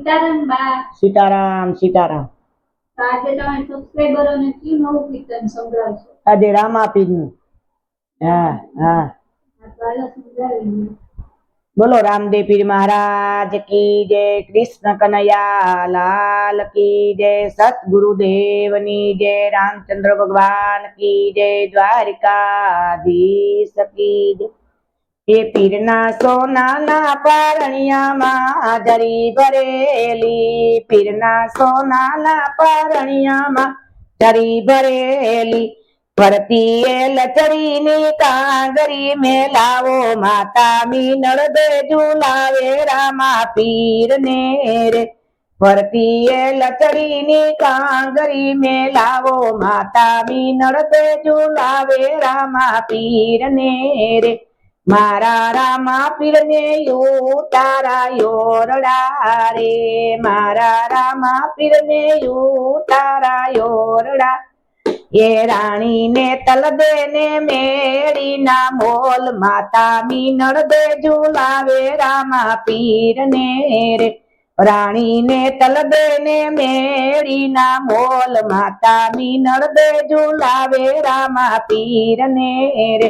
સીતારામ બા. સીતારામ સીતારામ. આજે તમે સબસ્ક્રાઇબરોને કયું નવું કીર્તન સંભળાવશો? આજે રામાપીરનું. હા હા. બોલો રામદેવ પીર મહારાજ કી જય, કૃષ્ણ કનૈયા લાલ કી જય, સતગુરુદેવની જય, રામચંદ્ર ભગવાન કી જય, દ્વારિકાધીશ કી જય। એ પીરના સોનાના પારણિયામાં જરી ભરેલી, પીરના સોનાના પારણિયામાં જરી ભરેલી, ભરતી એ લચડીની કાંગરી મેલાવો, માતા મીનળ દે ઝુલાવે રામા પીર ને રે, ભરતી એ લચડીની કાંગરી મેલાવો, માતા મીનળ દે ઝુલાવે રામા પીર ને રે, મારા રામા પીરને તારા યોરડા રે, મારા રામા પીરને તારા યોરડા, એ રાણીને તલબે ને મેળીના મોલ, માતા મીનળ દે ઝુલાવે રામા પીર ને રે, રાણીને તલબે ને મેળીના મોલ, માતા મીનળ દે ઝુલાવે રામા પીર ને રે,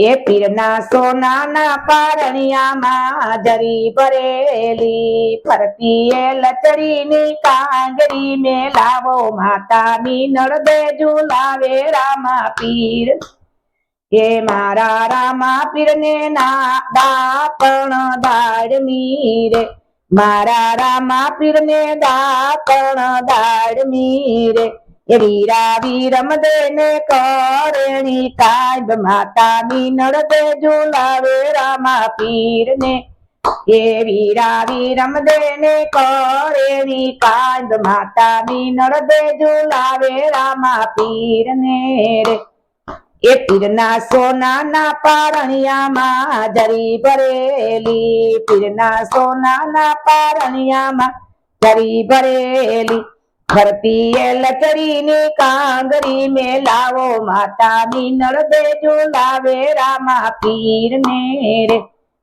એ પીરના સોનાના પારણિયામાં જરી ભરેલી, ફરતી એ લચડીની કાંગરી મેલાવો, માતા મીનળ દે ઝુલાવે રામા પીર, એ મારા રામા પીરને ના દાપણ દાડમી રે, મારા રામા પીરને દાપણ દાડમી રે, એ વીરા વીરમ દેને કરેણી કાંબ, માતા મીનળ દે ઝુલાવે રામા પીર ને, એ વીરા વીરમ દેને કરેણી કાંબ, માતા મીનળ દે ઝુલાવે રામા પીર ને રે, એ પીરના સોનાના પારણિયામાં જરી ભરેલી, પીરના સોનાના પારણિયામાં જરી ભરેલી, ભરતી એ લચડીની કાંગરી મેલાવો, માતા મીનળ દે ઝુલાવે રામા પીર ને રે,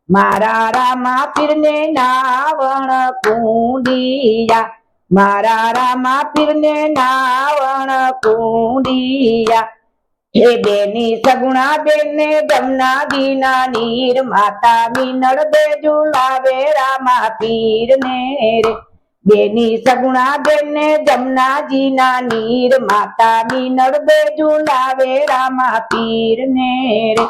મારા રામા પીરને નાવણ કુંડિયા, મારા રામા પીરને નાવણ કુંડિયા, હે બેની સગુણા બેને જમનાજીના નીર, માતા મીનળ દે ઝુલાવે રામા પીર ને રે, બેની સગુણા બેને જમનાજીના નીર, માતા મીનળ દે ઝુલાવે રામા પીર ને રે,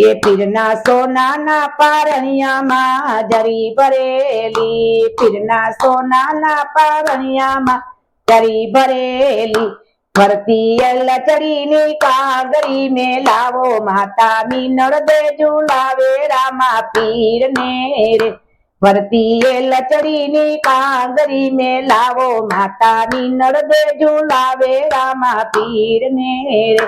એ પીરના સોનાના પારણિયામાં જરી ભરેલી, પીરના સોનાના પારણિયામાં જરી ભરેલી, ભરતી એ લચડીની કાંગરી મેલાવો, માતા મીનળ દે ઝુલાવે રામા પીર ને રે, ભરતી એ લચડીની કાંગરી મેલાવો, માતા મીનળ દે ઝુલાવે રામા પીર ને રે,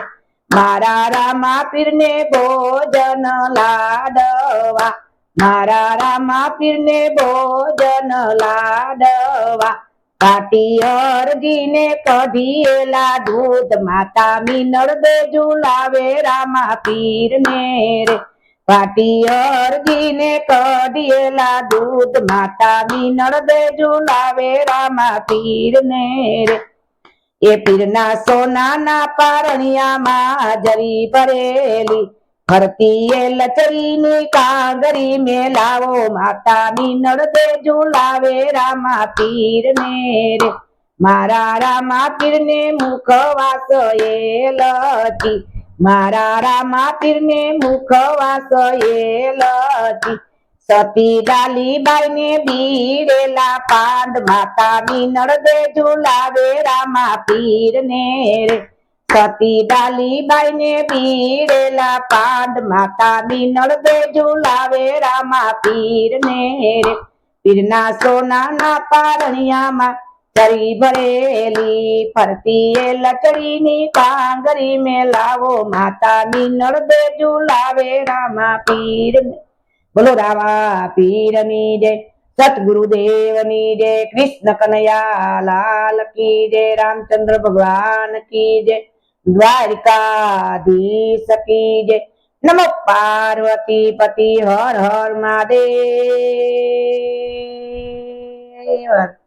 મારા રામા પીરને ભોજન લાડવા, મારા રામા પીરને ભોજન લાડવા, કાટી અરજીને કઢીએલા દૂધ, માતા મીનળ દે ઝુલાવે રામા પીર ને રે, કાટી અરજીને કઢીએલા દૂધ, માતા મીનળ દે ઝુલાવે રામા પીર ને રે, એ પીરના સોનાના પારણિયામાં જરી ભરેલી, ભરતી એ લચડીની કાંગરી મેલાવો, માતા મીનળ દે ઝુલાવે રામા પીર ને રે, મારા રામા પીરને મુખવાસ એલચી, મારા રામા પીરને મુખવાસ એલચી, સતી ડાલીબાઈ ને બીરેલા પાંદ, માતા મીનળ દે ઝુલાવે રામા પીર ને રે, સતી ડાલીબાઈ ને બીરેલા પાંદ, માતા મીનળ દે ઝુલાવે રામા પીર ને રે, પીરના સોનાના પારણિયામાં જરી ભરેલી, ફરતી એ લચડીની કાંગરી મેલાવો, માતા મીનળ દે ઝુલાવે રામા પીર ને, બોલો રામા પીરની જય, સતગુરુદેવની જય, કૃષ્ણ કનૈયા લાલ કી જય, રામચંદ્ર ભગવાન કી જય, દ્વારિકાધીશ કી જય, નમો પાર્વતી પતિ હર હર મહાદેવ। દેવ